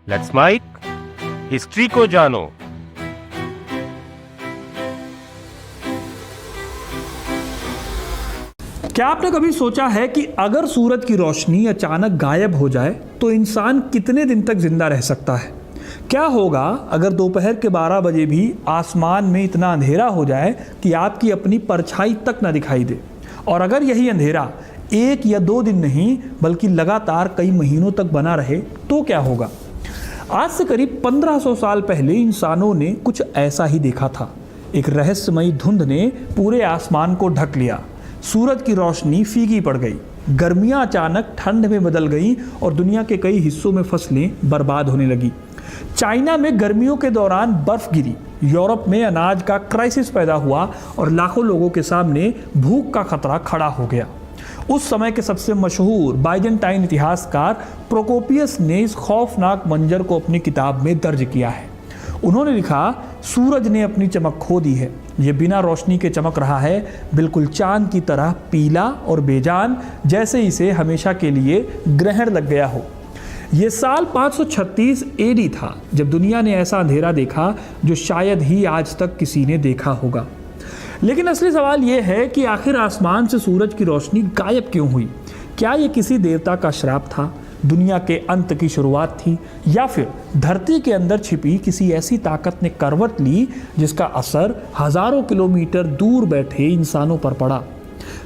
Let's mic history को जानो। क्या आपने कभी सोचा है कि अगर सूरज की रोशनी अचानक गायब हो जाए तो इंसान कितने दिन तक जिंदा रह सकता है? क्या होगा अगर दोपहर के 12 बजे भी आसमान में इतना अंधेरा हो जाए कि आपकी अपनी परछाई तक ना दिखाई दे? और अगर यही अंधेरा 1 या 2 दिन नहीं बल्कि लगातार कई महीनों तक बना रहे तो क्या होगा? आज से करीब 1500 साल पहले इंसानों ने कुछ ऐसा ही देखा था। एक रहस्यमयी धुंध ने पूरे आसमान को ढक लिया। सूरज की रोशनी फीकी पड़ गई, गर्मियां अचानक ठंड में बदल गईं और दुनिया के कई हिस्सों में फसलें बर्बाद होने लगी। चाइना में गर्मियों के दौरान बर्फ गिरी, यूरोप में अनाज का क्राइसिस पैदा हुआ और लाखों लोगों के सामने भूख का खतरा खड़ा हो गया। उस समय के सबसे मशहूर बाइजेंटाइन इतिहासकार प्रोकोपियस ने इस खौफनाक मंजर को अपनी किताब में दर्ज किया है। उन्होंने लिखा, सूरज ने अपनी चमक खो दी है। ये बिना रोशनी के चमक रहा है, बिल्कुल चांद की तरह पीला और बेजान, जैसे इसे हमेशा के लिए ग्रहण लग गया हो। ये साल 536 एडी था जब दुनिया ने ऐसा अंधेरा देखा जो शायद ही आज तक किसी ने देखा होगा। लेकिन असली सवाल यह है कि आखिर आसमान से सूरज की रोशनी गायब क्यों हुई? क्या ये किसी देवता का श्राप था, दुनिया के अंत की शुरुआत थी, या फिर धरती के अंदर छिपी किसी ऐसी ताकत ने करवट ली जिसका असर हजारों किलोमीटर दूर बैठे इंसानों पर पड़ा?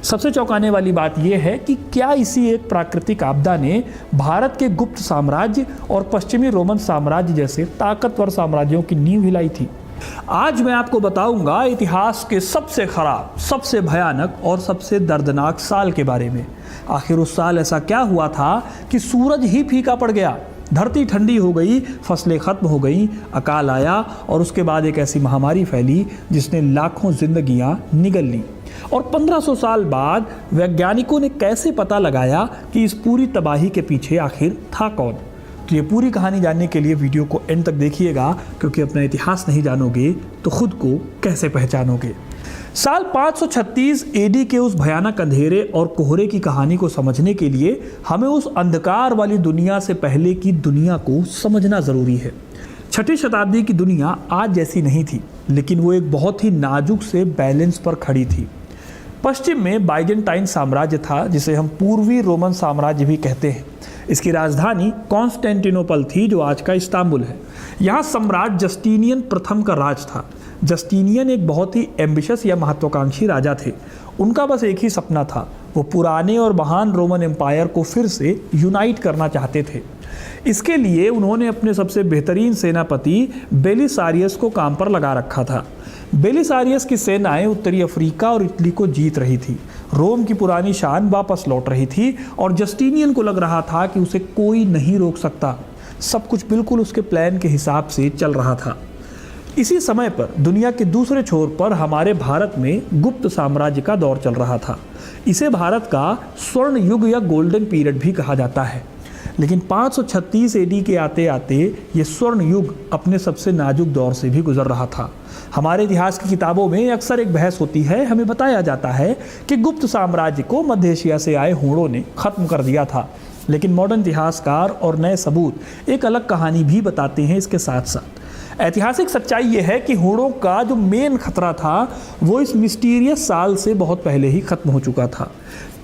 सबसे चौंकाने वाली बात यह है कि क्या इसी एक प्राकृतिक आपदा ने भारत के गुप्त साम्राज्य और पश्चिमी रोमन साम्राज्य जैसे ताकतवर साम्राज्यों की नींव हिलाई थी? आज मैं आपको बताऊंगा इतिहास के सबसे खराब, सबसे भयानक और सबसे दर्दनाक साल के बारे में। आखिर उस साल ऐसा क्या हुआ था कि सूरज ही फीका पड़ गया, धरती ठंडी हो गई, फसलें खत्म हो गई, अकाल आया और उसके बाद एक ऐसी महामारी फैली जिसने लाखों जिंदगियां निगल ली। और 1500 साल बाद वैज्ञानिकों ने कैसे पता लगाया कि इस पूरी तबाही के पीछे आखिर था कौन? तो ये पूरी कहानी जानने के लिए वीडियो को एंड तक देखिएगा, क्योंकि अपना इतिहास नहीं जानोगे तो खुद को कैसे पहचानोगे। साल 536 एडी के उस भयानक अंधेरे और कोहरे की कहानी को समझने के लिए हमें उस अंधकार वाली दुनिया से पहले की दुनिया को समझना ज़रूरी है। 6ठी शताब्दी की दुनिया आज जैसी नहीं थी, लेकिन वो एक बहुत ही नाजुक से बैलेंस पर खड़ी थी। पश्चिम में बाइजेंटाइन साम्राज्य था, जिसे हम पूर्वी रोमन साम्राज्य भी कहते हैं। इसकी राजधानी कॉन्स्टेंटिनोपल थी, जो आज का इस्तांबुल है। यहाँ सम्राट जस्टिनियन प्रथम का राज था। जस्टिनियन एक बहुत ही एम्बिशियस या महत्वाकांक्षी राजा थे। उनका बस एक ही सपना था, वो पुराने और महान रोमन एम्पायर को फिर से यूनाइट करना चाहते थे। इसके लिए उन्होंने अपने सबसे बेहतरीन सेनापति बेलिसारियस को काम पर लगा रखा था। बेलिसारियस की सेनाएं उत्तरी अफ्रीका और इटली को जीत रही थी। रोम की पुरानी शान वापस लौट रही थी और जस्टिनियन को लग रहा था कि उसे कोई नहीं रोक सकता। सब कुछ बिल्कुल उसके प्लान के हिसाब से चल रहा था। इसी समय पर दुनिया के दूसरे छोर पर हमारे भारत में गुप्त साम्राज्य का दौर चल रहा था। इसे भारत का स्वर्ण युग या गोल्डन पीरियड भी कहा जाता है। लेकिन 536 एडी के आते आते ये स्वर्ण युग अपने सबसे नाजुक दौर से भी गुजर रहा था। हमारे इतिहास की किताबों में अक्सर एक बहस होती है। हमें बताया जाता है कि गुप्त साम्राज्य को मध्य एशिया से आए हूणों ने खत्म कर दिया था, लेकिन मॉडर्न इतिहासकार और नए सबूत एक अलग कहानी भी बताते हैं। इसके साथ साथ ऐतिहासिक सच्चाई ये है कि हूणों का जो मेन खतरा था वो इस मिस्टीरियस साल से बहुत पहले ही खत्म हो चुका था।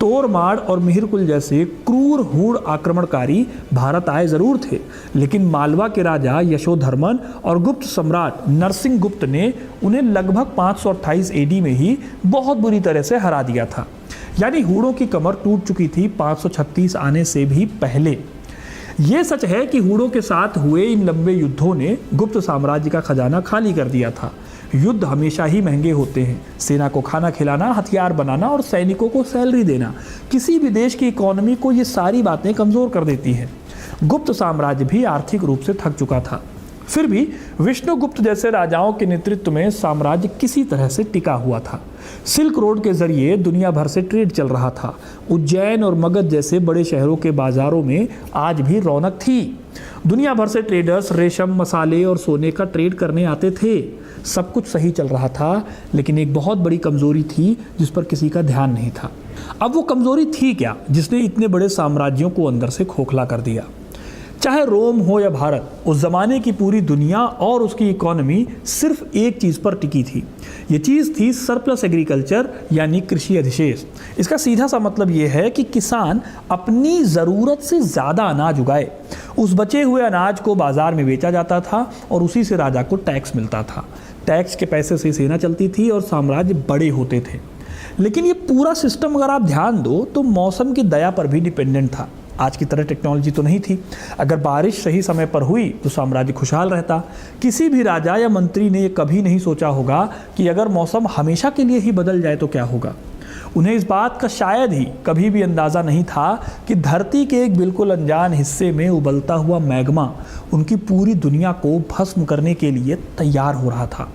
तोरमाड़ और मिहिरकुल जैसे क्रूर हूण आक्रमणकारी भारत आए जरूर थे, लेकिन मालवा के राजा यशोधर्मन और गुप्त सम्राट नरसिंह गुप्त ने उन्हें लगभग 528 एडी में ही बहुत बुरी तरह से हरा दिया था। यानी हूणों की कमर टूट चुकी थी 536 आने से भी पहले। ये सच है कि हूणों के साथ हुए इन लंबे युद्धों ने गुप्त साम्राज्य का खजाना खाली कर दिया था। युद्ध हमेशा ही महंगे होते हैं। सेना को खाना खिलाना, हथियार बनाना और सैनिकों को सैलरी देना, किसी भी देश की इकोनॉमी को ये सारी बातें कमज़ोर कर देती हैं। गुप्त साम्राज्य भी आर्थिक रूप से थक चुका था। फिर भी विष्णुगुप्त जैसे राजाओं के नेतृत्व में साम्राज्य किसी तरह से टिका हुआ था। सिल्क रोड के जरिए दुनिया भर से ट्रेड चल रहा था। उज्जैन और मगध जैसे बड़े शहरों के बाजारों में आज भी रौनक थी। दुनिया भर से ट्रेडर्स रेशम, मसाले और सोने का ट्रेड करने आते थे। सब कुछ सही चल रहा था, लेकिन एक बहुत बड़ी कमजोरी थी जिस पर किसी का ध्यान नहीं था। अब वो कमजोरी थी क्या जिसने इतने बड़े साम्राज्यों को अंदर से खोखला कर दिया? चाहे रोम हो या भारत, उस ज़माने की पूरी दुनिया और उसकी इकोनॉमी सिर्फ एक चीज़ पर टिकी थी। ये चीज़ थी सरप्लस एग्रीकल्चर यानी कृषि अधिशेष। इसका सीधा सा मतलब ये है कि किसान अपनी ज़रूरत से ज़्यादा अनाज उगाए, उस बचे हुए अनाज को बाज़ार में बेचा जाता था और उसी से राजा को टैक्स मिलता था। टैक्स के पैसे से सेना चलती थी और साम्राज्य बड़े होते थे। लेकिन ये पूरा सिस्टम अगर आप ध्यान दो तो मौसम की दया पर भी डिपेंडेंट था। आज की तरह टेक्नोलॉजी तो नहीं थी। अगर बारिश सही समय पर हुई तो साम्राज्य खुशहाल रहता। किसी भी राजा या मंत्री ने यह कभी नहीं सोचा होगा कि अगर मौसम हमेशा के लिए ही बदल जाए तो क्या होगा। उन्हें इस बात का शायद ही कभी भी अंदाज़ा नहीं था कि धरती के एक बिल्कुल अनजान हिस्से में उबलता हुआ मैग्मा उनकी पूरी दुनिया को भस्म करने के लिए तैयार हो रहा था।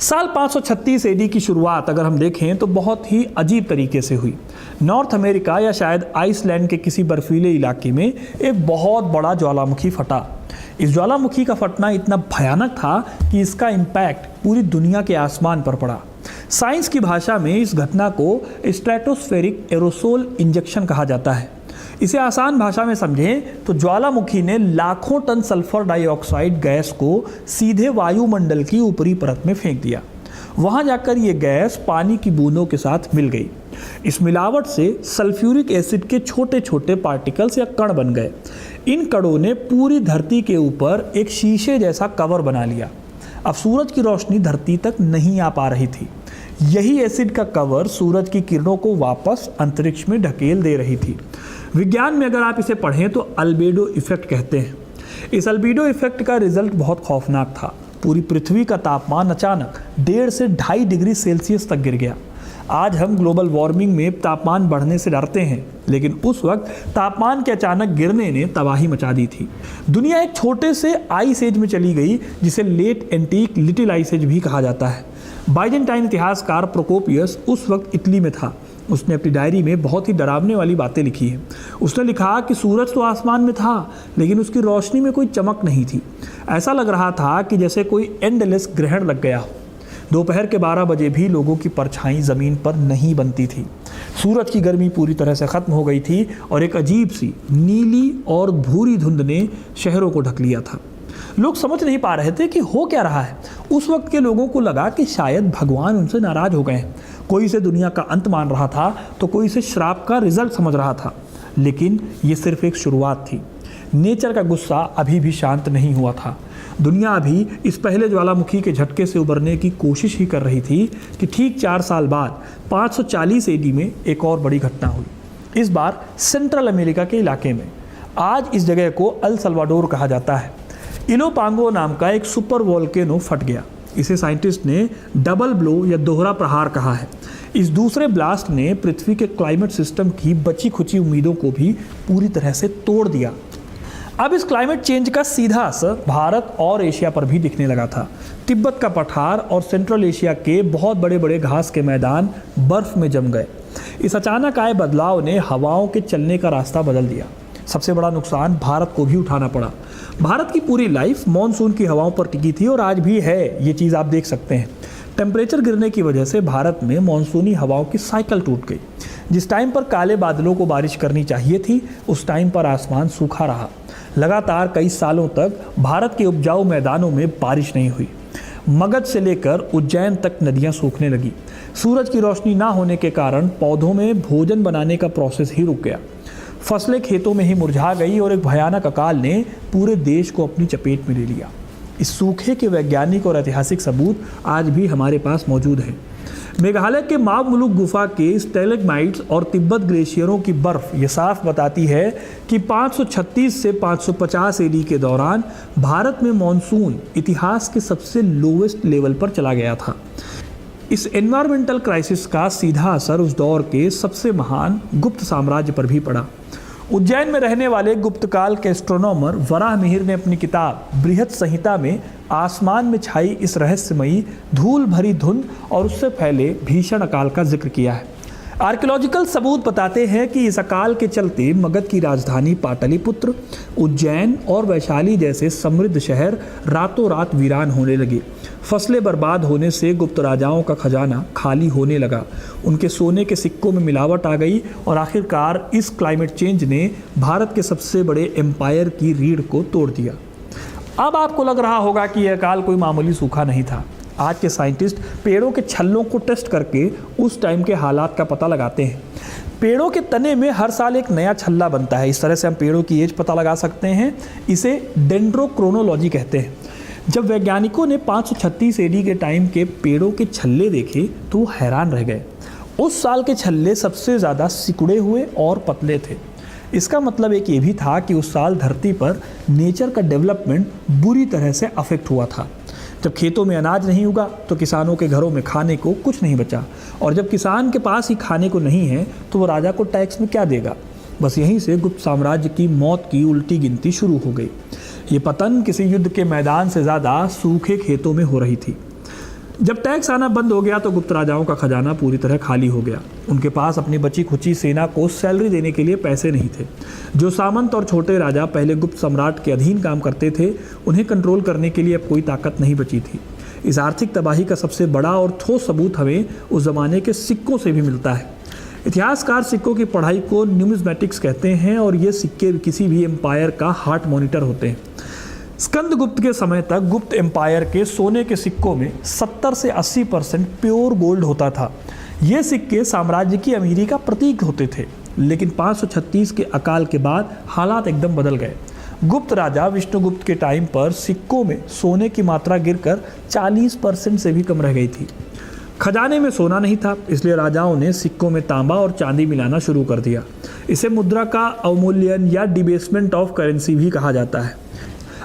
साल 536 एडी की शुरुआत अगर हम देखें तो बहुत ही अजीब तरीके से हुई। नॉर्थ अमेरिका या शायद आइसलैंड के किसी बर्फीले इलाके में एक बहुत बड़ा ज्वालामुखी फटा। इस ज्वालामुखी का फटना इतना भयानक था कि इसका इम्पैक्ट पूरी दुनिया के आसमान पर पड़ा। साइंस की भाषा में इस घटना को स्ट्रेटोस्फेरिक एरोसोल इंजेक्शन कहा जाता है। इसे आसान भाषा में समझें तो ज्वालामुखी ने लाखों टन सल्फर डाइऑक्साइड गैस को सीधे वायुमंडल की ऊपरी परत में फेंक दिया। वहां जाकर ये गैस पानी की बूंदों के साथ मिल गई। इस मिलावट से सल्फ्यूरिक एसिड के छोटे छोटे पार्टिकल्स या कण बन गए। इन कणों ने पूरी धरती के ऊपर एक शीशे जैसा कवर बना लिया। अब सूरज की रोशनी धरती तक नहीं आ पा रही थी। यही एसिड का कवर सूरज की किरणों को वापस अंतरिक्ष में ढकेल दे रही थी। विज्ञान में अगर आप इसे पढ़ें तो अल्बेडो इफेक्ट कहते हैं। इस अल्बेडो इफेक्ट का रिजल्ट बहुत खौफनाक था। पूरी पृथ्वी का तापमान अचानक 1.5 से 2.5 डिग्री सेल्सियस तक गिर गया। आज हम ग्लोबल वार्मिंग में तापमान बढ़ने से डरते हैं, लेकिन उस वक्त तापमान के अचानक गिरने ने तबाही मचा दी थी। दुनिया एक छोटे से आइस एज में चली गई जिसे late antique little ice age भी कहा जाता है। बाइजेंटाइन इतिहासकार प्रोकोपियस उस वक्त इटली में था। उसने अपनी डायरी में बहुत ही डरावने वाली बातें लिखी हैं। उसने लिखा कि सूरज तो आसमान में था लेकिन उसकी रोशनी में कोई चमक नहीं थी। ऐसा लग रहा था कि जैसे कोई एंडलेस ग्रहण लग गया हो। दोपहर के 12 बजे भी लोगों की परछाई ज़मीन पर नहीं बनती थी। सूरज की गर्मी पूरी तरह से ख़त्म हो गई थी और एक अजीब सी नीली और भूरी धुंध ने शहरों को ढक लिया था। लोग समझ नहीं पा रहे थे कि हो क्या रहा है। उस वक्त के लोगों को लगा कि शायद भगवान उनसे नाराज़ हो गए हैं। कोई इसे दुनिया का अंत मान रहा था तो कोई इसे श्राप का रिजल्ट समझ रहा था। लेकिन ये सिर्फ एक शुरुआत थी। नेचर का गुस्सा अभी भी शांत नहीं हुआ था। दुनिया अभी इस पहले ज्वालामुखी के झटके से उबरने की कोशिश ही कर रही थी कि ठीक 4 साल बाद 540 एडी में एक और बड़ी घटना हुई। इस बार सेंट्रल अमेरिका के इलाके में। आज इस जगह को अल सल्वाडोर कहा जाता है। इलोपांगो नाम का एक सुपर वोल्केनो फट गया। इसे साइंटिस्ट ने डबल ब्लो या दोहरा प्रहार कहा है। इस दूसरे ब्लास्ट ने पृथ्वी के क्लाइमेट सिस्टम की बची खुची उम्मीदों को भी पूरी तरह से तोड़ दिया। अब इस क्लाइमेट चेंज का सीधा असर भारत और एशिया पर भी दिखने लगा था। तिब्बत का पठार और सेंट्रल एशिया के बहुत बड़े बड़े घास के मैदान बर्फ में जम गए। इस अचानक आए बदलाव ने हवाओं के चलने का रास्ता बदल दिया। सबसे बड़ा नुकसान भारत को भी उठाना पड़ा। भारत की पूरी लाइफ मॉनसून की हवाओं पर टिकी थी और आज भी है। ये चीज़ आप देख सकते हैं। टेम्परेचर गिरने की वजह से भारत में मॉनसूनी हवाओं की साइकिल टूट गई। जिस टाइम पर काले बादलों को बारिश करनी चाहिए थी उस टाइम पर आसमान सूखा रहा। लगातार कई सालों तक भारत के उपजाऊ मैदानों में बारिश नहीं हुई। मगध से लेकर उज्जैन तक नदियां सूखने लगी। सूरज की रोशनी ना होने के कारण पौधों में भोजन बनाने का प्रोसेस ही रुक गया। फसलें खेतों में ही मुरझा गई और एक भयानक अकाल ने पूरे देश को अपनी चपेट में ले लिया। इस सूखे के वैज्ञानिक और ऐतिहासिक सबूत आज भी हमारे पास मौजूद हैं। मेघालय के माव मुलुक गुफा के स्टैलेग्माइट्स और तिब्बत ग्लेशियरों की बर्फ ये साफ बताती है कि 536 से 550 एडी के दौरान भारत में मॉनसून इतिहास के सबसे लोवेस्ट लेवल पर चला गया था। इस एनवायरमेंटल क्राइसिस का सीधा असर उस दौर के सबसे महान गुप्त साम्राज्य पर भी पड़ा। उज्जैन में रहने वाले गुप्तकाल के एस्ट्रोनॉमर वराहमिहिर ने अपनी किताब बृहत संहिता में आसमान में छाई इस रहस्यमयी धूल भरी धुंध और उससे फैले भीषण अकाल का जिक्र किया है। आर्कियोलॉजिकल सबूत बताते हैं कि इस अकाल के चलते मगध की राजधानी पाटलिपुत्र, उज्जैन और वैशाली जैसे समृद्ध शहर रातों रात वीरान होने लगे। फसलें बर्बाद होने से गुप्त राजाओं का खजाना खाली होने लगा, उनके सोने के सिक्कों में मिलावट आ गई और आखिरकार इस क्लाइमेट चेंज ने भारत के सबसे बड़े एम्पायर की रीढ़ को तोड़ दिया। अब आपको लग रहा होगा कि यह अकाल कोई मामूली सूखा नहीं था। आज के साइंटिस्ट पेड़ों के छल्लों को टेस्ट करके उस टाइम के हालात का पता लगाते हैं। पेड़ों के तने में हर साल एक नया छल्ला बनता है। इस तरह से हम पेड़ों की एज पता लगा सकते हैं। इसे डेंड्रोक्रोनोलॉजी कहते हैं। जब वैज्ञानिकों ने 536 एडी के टाइम के पेड़ों के छल्ले देखे तो वो हैरान रह गए। उस साल के छल्ले सबसे ज़्यादा सिकुड़े हुए और पतले थे। इसका मतलब एक ये भी था कि उस साल धरती पर नेचर का डेवलपमेंट बुरी तरह से अफेक्ट हुआ था। जब खेतों में अनाज नहीं उगा तो किसानों के घरों में खाने को कुछ नहीं बचा, और जब किसान के पास ही खाने को नहीं है तो वो राजा को टैक्स में क्या देगा। बस यहीं से गुप्त साम्राज्य की मौत की उल्टी गिनती शुरू हो गई। ये पतन किसी युद्ध के मैदान से ज़्यादा सूखे खेतों में हो रही थी। जब टैक्स आना बंद हो गया तो गुप्त राजाओं का खजाना पूरी तरह खाली हो गया। उनके पास अपनी बची खुची सेना को सैलरी देने के लिए पैसे नहीं थे। जो सामंत और छोटे राजा पहले गुप्त सम्राट के अधीन काम करते थे, उन्हें कंट्रोल करने के लिए अब कोई ताकत नहीं बची थी। इस आर्थिक तबाही का सबसे बड़ा और ठोस सबूत हमें उस ज़माने के सिक्कों से भी मिलता है। इतिहासकार सिक्कों की पढ़ाई को न्यूमिज्मेटिक्स कहते हैं और ये सिक्के किसी भी एम्पायर का हार्ट मॉनिटर होते हैं। स्कंदगुप्त के समय तक गुप्त एम्पायर के सोने के सिक्कों में 70 से 80% प्योर गोल्ड होता था। ये सिक्के साम्राज्य की अमीरी का प्रतीक होते थे। लेकिन 536 के अकाल के बाद हालात एकदम बदल गए। गुप्त राजा विष्णुगुप्त के टाइम पर सिक्कों में सोने की मात्रा गिरकर 40% से भी कम रह गई थी। खजाने में सोना नहीं था, इसलिए राजाओं ने सिक्कों में तांबा और चांदी मिलाना शुरू कर दिया। इसे मुद्रा का अवमूल्यन या डिबेसमेंट ऑफ करेंसी भी कहा जाता है।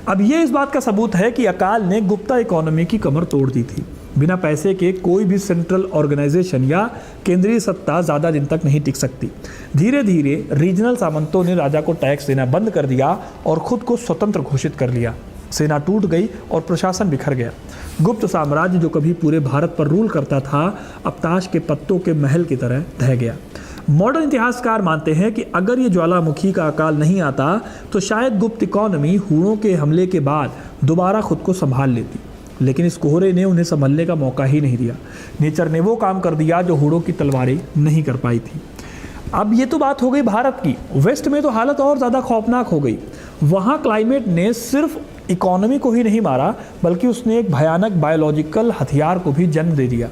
अब ये इस बात का सबूत है कि अकाल ने गुप्ता इकोनॉमी की कमर तोड़ दी थी। बिना पैसे के कोई भी सेंट्रल ऑर्गेनाइजेशन या केंद्रीय सत्ता ज़्यादा दिन तक नहीं टिक सकती। धीरे धीरे रीजनल सामंतों ने राजा को टैक्स देना बंद कर दिया और खुद को स्वतंत्र घोषित कर लिया। सेना टूट गई और प्रशासन बिखर गया। गुप्त साम्राज्य जो कभी पूरे भारत पर रूल करता था, अब ताश के पत्तों के महल की तरह ढह गया। मॉडर्न इतिहासकार मानते हैं कि अगर ये ज्वालामुखी का अकाल नहीं आता तो शायद गुप्त इकोनॉमी हूणों के हमले के बाद दोबारा खुद को संभाल लेती। लेकिन इस कोहरे ने उन्हें संभलने का मौका ही नहीं दिया। नेचर ने वो काम कर दिया जो हूणों की तलवारें नहीं कर पाई थी। अब ये तो बात हो गई भारत की। वेस्ट में तो हालत और ज़्यादा खौफनाक हो गई। वहाँ क्लाइमेट ने सिर्फ इकोनॉमी को ही नहीं मारा, बल्कि उसने एक भयानक बायोलॉजिकल हथियार को भी जन्म दे दिया।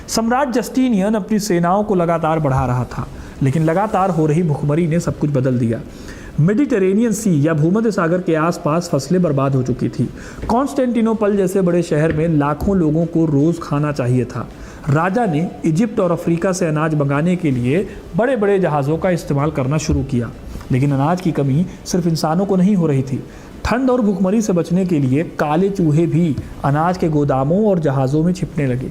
सम्राट जस्टिनियन अपनी सेनाओं को लगातार बढ़ा रहा था, लेकिन लगातार हो रही भुखमरी ने सब कुछ बदल दिया। मेडिटेरेनियन सी या भूमध्य सागर के आसपास फसलें बर्बाद हो चुकी थी। कॉन्स्टेंटिनोपल जैसे बड़े शहर में लाखों लोगों को रोज़ खाना चाहिए था। राजा ने इजिप्ट और अफ्रीका से अनाज मंगाने के लिए बड़े बड़े जहाज़ों का इस्तेमाल करना शुरू किया। लेकिन अनाज की कमी सिर्फ इंसानों को नहीं हो रही थी। ठंड और भुखमरी से बचने के लिए काले चूहे भी अनाज के गोदामों और जहाज़ों में छिपने लगे।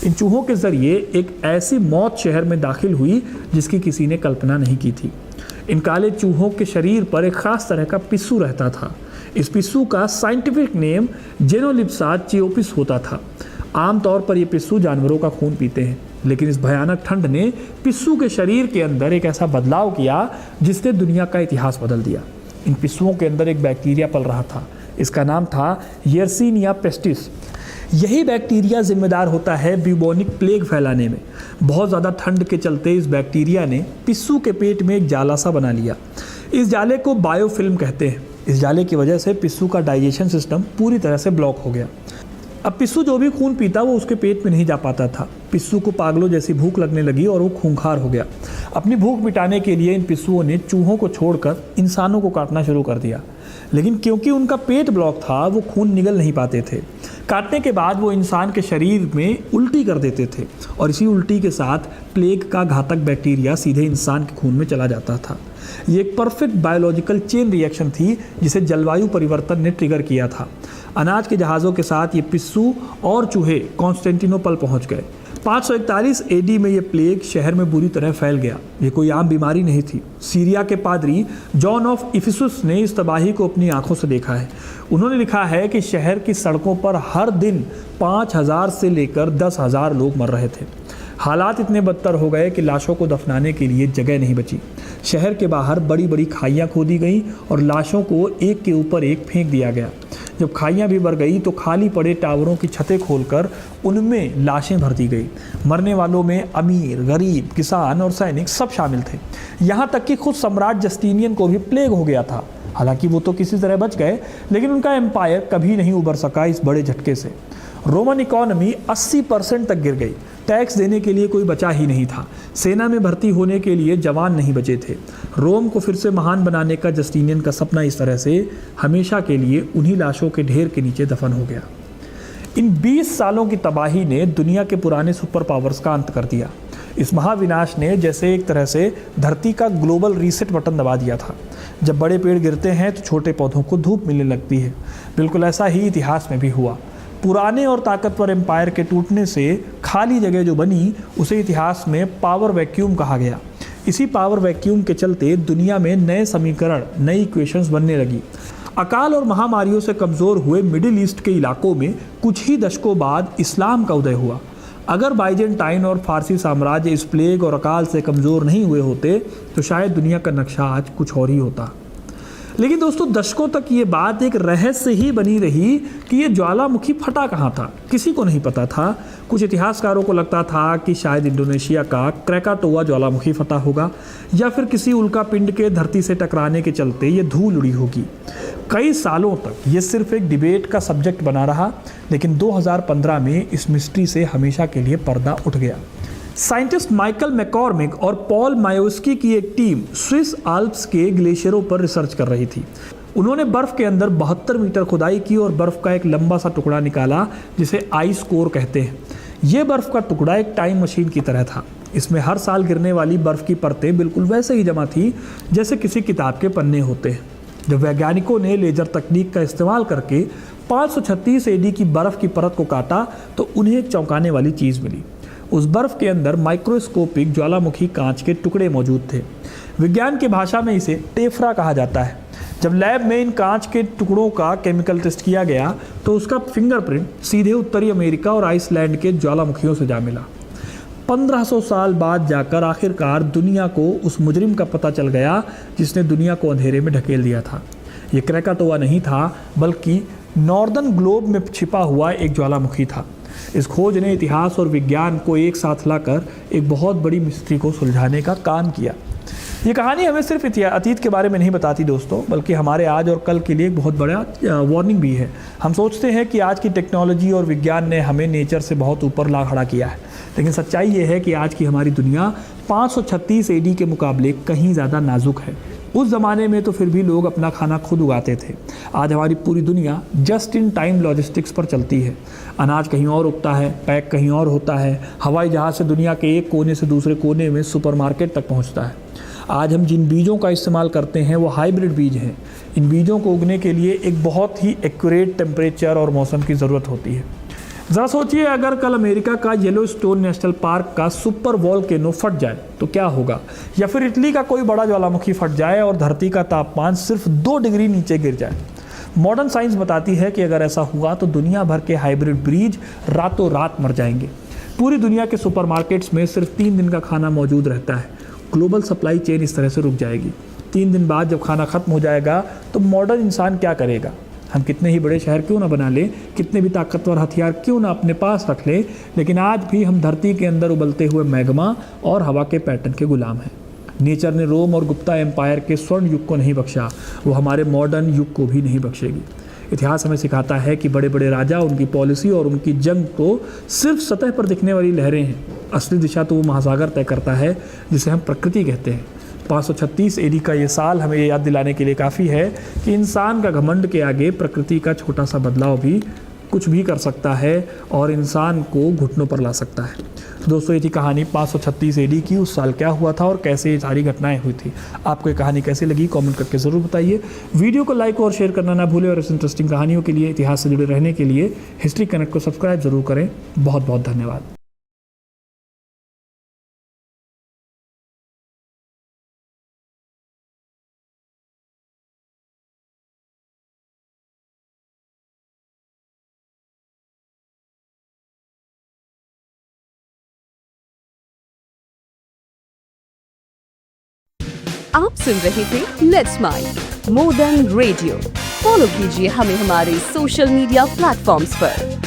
इन चूहों के ज़रिए एक ऐसी मौत शहर में दाखिल हुई जिसकी किसी ने कल्पना नहीं की थी। इन काले चूहों के शरीर पर एक ख़ास तरह का पिस्सू रहता था। इस पिस्सू का साइंटिफिक नेम जेनोलिप्सा चियोपिस होता था। आमतौर पर ये पिस्सू जानवरों का खून पीते हैं, लेकिन इस भयानक ठंड ने पिस्सू के शरीर के अंदर एक ऐसा बदलाव किया जिसने दुनिया का इतिहास बदल दिया। इन पिस्सुओं के अंदर एक बैक्टीरिया पल रहा था। इसका नाम था यर्सीनिया पेस्टिस। यही बैक्टीरिया जिम्मेदार होता है ब्यूबोनिक प्लेग फैलाने में। बहुत ज़्यादा ठंड के चलते इस बैक्टीरिया ने पिस्सू के पेट में एक जाला सा बना लिया। इस जाले को बायोफिल्म कहते हैं। इस जाले की वजह से पिस्सू का डाइजेशन सिस्टम पूरी तरह से ब्लॉक हो गया। अब पिस्सू जो भी खून पीता वो उसके पेट में नहीं जा पाता था। पिस्सू को पागलों जैसी भूख लगने लगी और वो खूंखार हो गया। अपनी भूख मिटाने के लिए इन पिस्सुओं ने चूहों को छोड़कर इंसानों को काटना शुरू कर दिया। लेकिन क्योंकि उनका पेट ब्लॉक था, वो खून निगल नहीं पाते थे। काटने के बाद वो इंसान के शरीर में उल्टी कर देते थे और इसी उल्टी के साथ प्लेग का घातक बैक्टीरिया सीधे इंसान के खून में चला जाता था। ये एक परफेक्ट बायोलॉजिकल चेन रिएक्शन थी जिसे जलवायु परिवर्तन ने ट्रिगर किया था। अनाज के जहाज़ों के साथ ये पिस्सू और चूहे कॉन्स्टेंटिनोपल पहुंच गए। 541 एडी में ये प्लेग शहर में बुरी तरह फैल गया। ये कोई आम बीमारी नहीं थी। सीरिया के पादरी जॉन ऑफ इफिसुस ने इस तबाही को अपनी आंखों से देखा है। उन्होंने लिखा है कि शहर की सड़कों पर हर दिन 5000 से लेकर 10,000 लोग मर रहे थे। हालात इतने बदतर हो गए कि लाशों को दफनाने के लिए जगह नहीं बची। शहर के बाहर बड़ी बड़ी खाइयाँ खोदी गईं और लाशों को एक के ऊपर एक फेंक दिया गया। जब खाइयाँ भी भर गई तो खाली पड़े टावरों की छतें खोलकर उनमें लाशें भर दी गई। मरने वालों में अमीर, गरीब, किसान और सैनिक सब शामिल थे। यहाँ तक कि खुद सम्राट जस्टिनियन को भी प्लेग हो गया था। हालांकि वो तो किसी तरह बच गए, लेकिन उनका एम्पायर कभी नहीं उबर सका इस बड़े झटके से। रोमन इकॉनमी 80% तक गिर गई। टैक्स देने के लिए कोई बचा ही नहीं था। सेना में भर्ती होने के लिए जवान नहीं बचे थे। रोम को फिर से महान बनाने का जस्टिनियन का सपना इस तरह से हमेशा के लिए उन्हीं लाशों के ढेर के नीचे दफन हो गया। इन 20 सालों की तबाही ने दुनिया के पुराने सुपर पावर्स का अंत कर दिया। इस महाविनाश ने जैसे एक तरह से धरती का ग्लोबल रीसेट बटन दबा दिया था। जब बड़े पेड़ गिरते हैं तो छोटे पौधों को धूप मिलने लगती है। बिल्कुल ऐसा ही इतिहास में भी हुआ। पुराने और ताकतवर एम्पायर के टूटने से खाली जगह जो बनी उसे इतिहास में पावर वैक्यूम कहा गया। इसी पावर वैक्यूम के चलते दुनिया में नए समीकरण, नई इक्वेशंस बनने लगी। अकाल और महामारियों से कमज़ोर हुए मिडिल ईस्ट के इलाकों में कुछ ही दशकों बाद इस्लाम का उदय हुआ। अगर बाइजेंटाइन और फारसी साम्राज्य इस प्लेग और अकाल से कमज़ोर नहीं हुए होते तो शायद दुनिया का नक्शा आज कुछ और ही होता। लेकिन दोस्तों, दशकों तक ये बात एक रहस्य ही बनी रही कि ये ज्वालामुखी फटा कहाँ था। किसी को नहीं पता था। कुछ इतिहासकारों को लगता था कि शायद इंडोनेशिया का क्रैकाटोआ ज्वालामुखी फटा होगा या फिर किसी उल्का पिंड के धरती से टकराने के चलते ये धूल उड़ी होगी। कई सालों तक ये सिर्फ एक डिबेट का सब्जेक्ट बना रहा, लेकिन 2015 में इस मिस्ट्री से हमेशा के लिए पर्दा उठ गया। साइंटिस्ट माइकल मैकॉर्मिक और पॉल मायोस्की की एक टीम स्विस आल्प्स के ग्लेशियरों पर रिसर्च कर रही थी। उन्होंने बर्फ के अंदर 72 मीटर खुदाई की और बर्फ का एक लंबा सा टुकड़ा निकाला जिसे आइस कोर कहते हैं। ये बर्फ का टुकड़ा एक टाइम मशीन की तरह था। इसमें हर साल गिरने वाली बर्फ की परतें बिल्कुल वैसे ही जमा थी जैसे किसी किताब के पन्ने होते हैं। जब वैज्ञानिकों ने लेजर तकनीक का इस्तेमाल करके 536 एडी की बर्फ की परत को काटा तो उन्हें एक चौंकाने वाली चीज़ मिली। उस बर्फ के अंदर माइक्रोस्कोपिक ज्वालामुखी कांच के टुकड़े मौजूद थे। विज्ञान की भाषा में इसे टेफ्रा कहा जाता है। जब लैब में इन कांच के टुकड़ों का केमिकल टेस्ट किया गया तो उसका फिंगरप्रिंट सीधे उत्तरी अमेरिका और आइसलैंड के ज्वालामुखियों से जा मिला। 1500 साल बाद जाकर आखिरकार दुनिया को उस मुजरिम का पता चल गया जिसने दुनिया को अंधेरे में ढकेल दिया था। ये क्रैकाटोआ नहीं था, बल्कि नॉर्दर्न ग्लोब में छिपा हुआ एक ज्वालामुखी था। इस खोज ने इतिहास और विज्ञान को एक साथ लाकर एक बहुत बड़ी मिस्ट्री को सुलझाने का काम किया। ये कहानी हमें सिर्फ अतीत के बारे में नहीं बताती दोस्तों, बल्कि हमारे आज और कल के लिए एक बहुत बड़ा वार्निंग भी है। हम सोचते हैं कि आज की टेक्नोलॉजी और विज्ञान ने हमें नेचर से बहुत ऊपर ला खड़ा किया है, लेकिन सच्चाई ये है कि आज की हमारी दुनिया 536 एडी के मुकाबले कहीं ज़्यादा नाजुक है। उस ज़माने में तो फिर भी लोग अपना खाना खुद उगाते थे। आज हमारी पूरी दुनिया जस्ट इन टाइम लॉजिस्टिक्स पर चलती है। अनाज कहीं और उगता है, पैक कहीं और होता है, हवाई जहाज़ से दुनिया के एक कोने से दूसरे कोने में सुपरमार्केट तक पहुंचता है। आज हम जिन बीजों का इस्तेमाल करते हैं वो हाइब्रिड बीज हैं। इन बीजों को उगने के लिए एक बहुत ही एक्यूरेट टेम्परेचर और मौसम की ज़रूरत होती है। ज़रा सोचिए, अगर कल अमेरिका का येलोस्टोन नेशनल पार्क का सुपर वोल्केनो फट जाए तो क्या होगा, या फिर इटली का कोई बड़ा ज्वालामुखी फट जाए और धरती का तापमान सिर्फ 2 डिग्री नीचे गिर जाए। मॉडर्न साइंस बताती है कि अगर ऐसा हुआ तो दुनिया भर के हाइब्रिड बीज रातों रात मर जाएंगे। पूरी दुनिया के सुपरमार्केट्स में सिर्फ 3 दिन का खाना मौजूद रहता है। ग्लोबल सप्लाई चेन इस तरह से रुक जाएगी। 3 दिन बाद जब खाना खत्म हो जाएगा तो मॉडर्न इंसान क्या करेगा? हम कितने ही बड़े शहर क्यों ना बना लें, कितने भी ताकतवर हथियार क्यों ना अपने पास रख लें, लेकिन आज भी हम धरती के अंदर उबलते हुए मैग्मा और हवा के पैटर्न के गुलाम हैं। नेचर ने रोम और गुप्ता एम्पायर के स्वर्ण युग को नहीं बख्शा, वो हमारे मॉडर्न युग को भी नहीं बख्शेगी। इतिहास हमें सिखाता है कि बड़े बड़े राजा, उनकी पॉलिसी और उनकी जंग तो सिर्फ सतह पर दिखने वाली लहरें हैं। असली दिशा तो वो महासागर तय करता है जिसे हम प्रकृति कहते हैं। 536 एडी का ये साल हमें याद दिलाने के लिए काफ़ी है कि इंसान का घमंड के आगे प्रकृति का छोटा सा बदलाव भी कुछ भी कर सकता है और इंसान को घुटनों पर ला सकता है। तो दोस्तों, ये थी कहानी 536 एडी की। उस साल क्या हुआ था और कैसे ये सारी घटनाएं हुई थी। आपको ये कहानी कैसी लगी कमेंट करके ज़रूर बताइए। वीडियो को लाइक और शेयर करना ना भूलें और इस इंटरेस्टिंग कहानियों के लिए, इतिहास से जुड़े रहने के लिए हिस्ट्री कनेक्ट को सब्सक्राइब जरूर करें। बहुत बहुत धन्यवाद। आप सुन रहे थे let's mind more than radio. Follow कीजिए हमें हमारे सोशल मीडिया प्लेटफॉर्म्स पर।